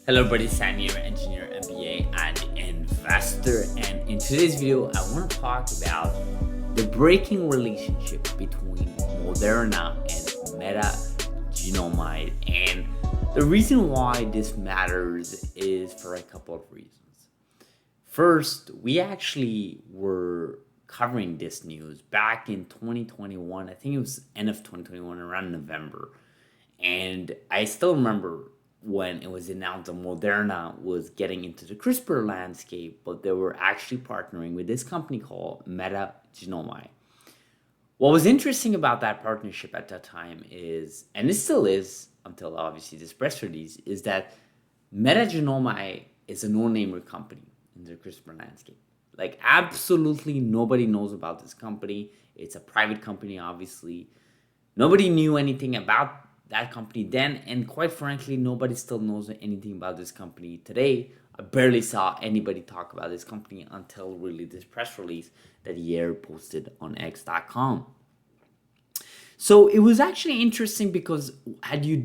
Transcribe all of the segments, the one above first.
Hello everybody, Sam here, engineer, MBA, and investor. And in today's video, I want to talk about the breaking relationship between Moderna and metagenomide. And the reason why this matters is for a couple of reasons. First, we actually were covering this news back in 2021. I think it was end of 2021, around November. And I still remember when it was announced that Moderna was getting into the CRISPR landscape, but they were actually partnering with this company called Metagenomide. What was interesting about that partnership at that time is, and it still is until obviously this press release, is that Metagenomide is a no-namer company in the CRISPR landscape. Like absolutely nobody knows about this company. It's a private company, obviously. Nobody knew anything about that company then, and quite frankly, nobody still knows anything about this company today. I barely saw anybody talk about this company until really this press release that Yair posted on X.com. So it was actually interesting because had you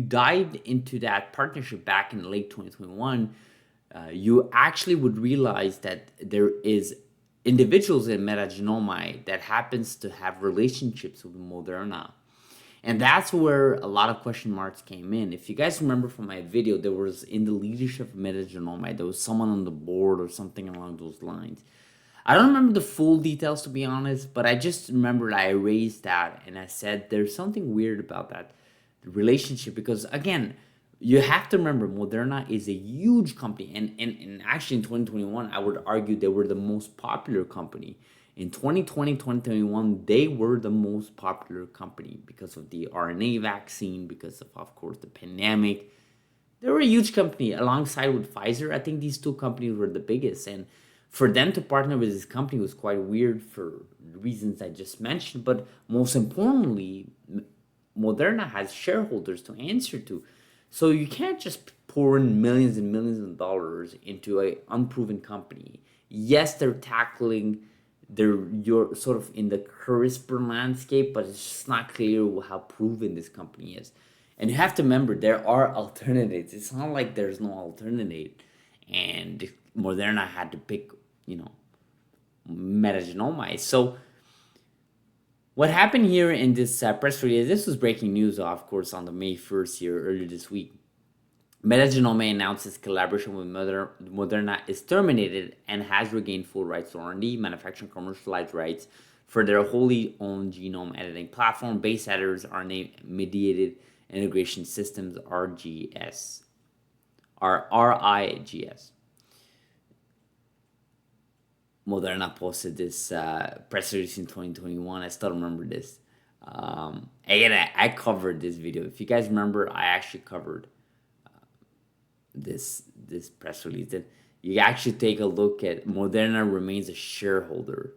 dived into that partnership back in late 2021, you actually would realize that there is individuals in metagenomide that happens to have relationships with Moderna. And that's where a lot of question marks came in. If you guys remember from my video, there was in the leadership of metagenomide, there was someone on the board or something along those lines. I don't remember the full details, to be honest, but I just remember I raised that and I said there's something weird about that relationship because, again, you have to remember Moderna is a huge company. And actually, in 2021, I would argue they were the most popular company. In 2020, 2021, they were the most popular company because of the RNA vaccine, because of course, the pandemic. They were a huge company alongside with Pfizer. I think these two companies were the biggest. And for them to partner with this company was quite weird for reasons I just mentioned. But most importantly, Moderna has shareholders to answer to. So you can't just pour in millions and millions of dollars into a unproven company. Yes, they're tackling you're sort of in the CRISPR landscape, but it's just not clear how proven this company is. And you have to remember there are alternatives. It's not like there's no alternative. And Moderna had to pick, metagenomide. So what happened here in this press release, this was breaking news, of course, on the May 1st here, earlier this week. Metagenome announced its collaboration with Moderna is terminated and has regained full rights to R&D, manufacturing, commercialized rights for their wholly owned genome editing platform, base editors, RNA-mediated integration systems, RIGS. Moderna posted this press release in 2021. I still remember this. Again, I covered this video. If you guys remember, I actually covered this press release. That you actually take a look at Moderna remains a shareholder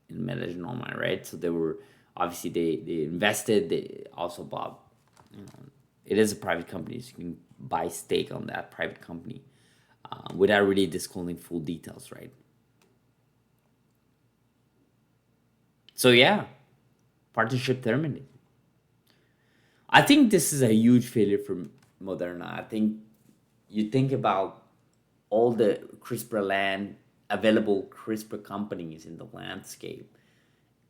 in metagenomide, right? So they were obviously they invested. They also bought. It is a private company, so you can buy stake on that private company without really disclosing full details, right? So yeah, partnership terminated. I think this is a huge failure for Moderna. I think you think about all the CRISPR land available CRISPR companies in the landscape,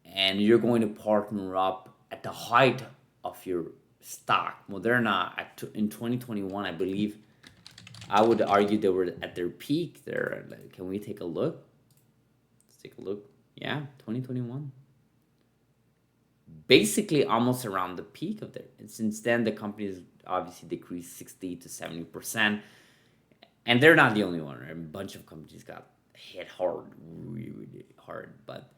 and you're going to partner up at the height of your stock. Moderna in 2021, I believe, I would argue they were at their peak there. Like, can we take a look? Let's take a look. Yeah, 2021. Basically almost around the peak of it. And since then, the company has obviously decreased 60 to 70%. And they're not the only one, right? A bunch of companies got hit hard, really, really hard. But,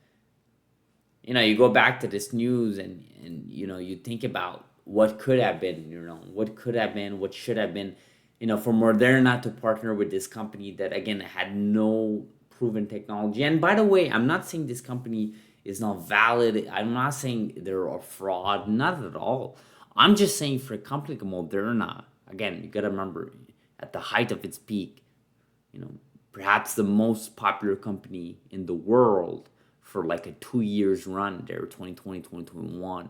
you go back to this news and you think about what could have been, what could have been, what should have been, for Moderna to partner with this company that, again, had no proven technology. And by the way, I'm not saying this company is not valid. I'm not saying they're a fraud, not at all. I'm just saying for a company like Moderna, again, you gotta remember, at the height of its peak, perhaps the most popular company in the world for like a 2 years run there, 2020, 2021.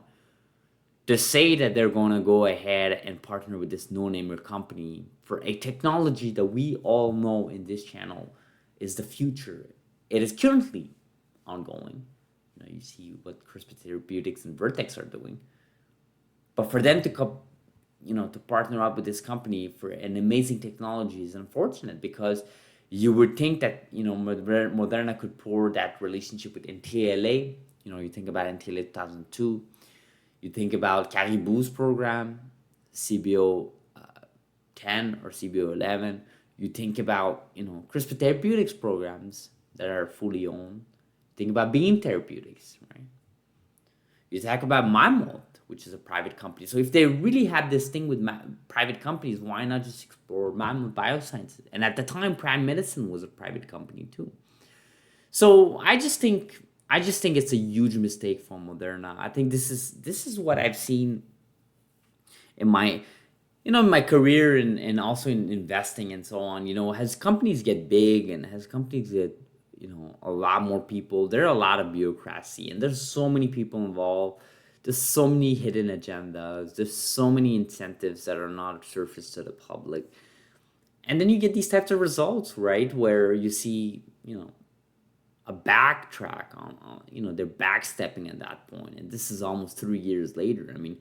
to say that they're going to go ahead and partner with this no-namer company for a technology that we all know in this channel is the future. It is currently ongoing. You see what CRISPR Therapeutics and Vertex are doing. But for them to to partner up with this company for an amazing technology is unfortunate, because you would think that Moderna could pour that relationship with NTLA. You think about NTLA 2002. You think about Caribou's program, CBO 10 or CBO 11. You think about CRISPR Therapeutics programs that are fully owned. Think about Beam Therapeutics, right? You talk about Mammoth, which is a private company. So if they really had this thing with private companies, why not just explore Mammoth Biosciences? And at the time, Prime Medicine was a private company too. So I just think it's a huge mistake for Moderna. I think this is what I've seen in my my career and also in investing and so on. As companies get big and as companies get a lot more people, there are a lot of bureaucracy, and there's so many people involved. There's so many hidden agendas. There's so many incentives that are not surfaced to the public. And then you get these types of results, right? Where you see, a backtrack on they're backstepping at that point. And this is almost 3 years later. I mean,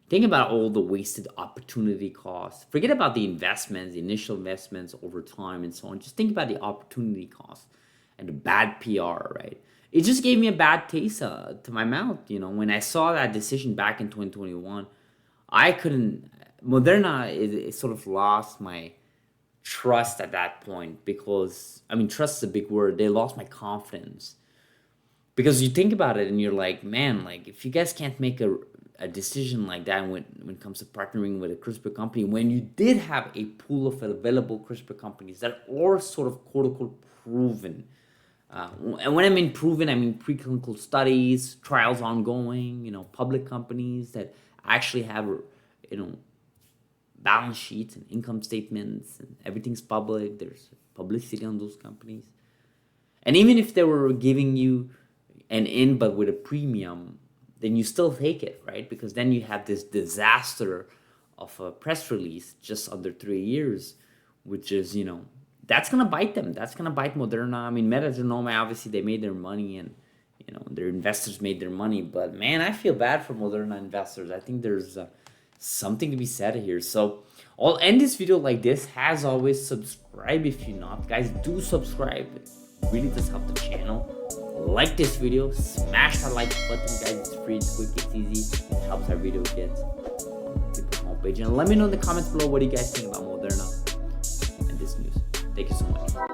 think about all the wasted opportunity costs. Forget about the investments, the initial investments over time and so on. Just think about the opportunity costs and the bad PR, right? It just gave me a bad taste to my mouth. When I saw that decision back in 2021, Moderna it sort of lost my trust at that point, because, trust is a big word. They lost my confidence. Because you think about it and you're like, man, like, if you guys can't make a decision like that when it comes to partnering with a CRISPR company, when you did have a pool of available CRISPR companies that are sort of quote-unquote proven. And when I mean proven, I mean preclinical studies, trials ongoing, public companies that actually have, balance sheets and income statements, and everything's public. There's publicity on those companies. And even if they were giving you an in but with a premium, then you still take it, right? Because then you have this disaster of a press release just under 3 years, which is, that's going to bite them. That's going to bite Moderna. Meta, obviously they made their money, and, their investors made their money. But, man, I feel bad for Moderna investors. I think there's something to be said here. So I'll end this video like this. As always, subscribe if you're not. Guys, do subscribe. It really does help the channel. Like this video. Smash that like button, guys. It's free, it's quick, it's easy. It helps our video get on people's homepage. And let me know in the comments below, what do you guys think about Moderna and this news. Thank you so much.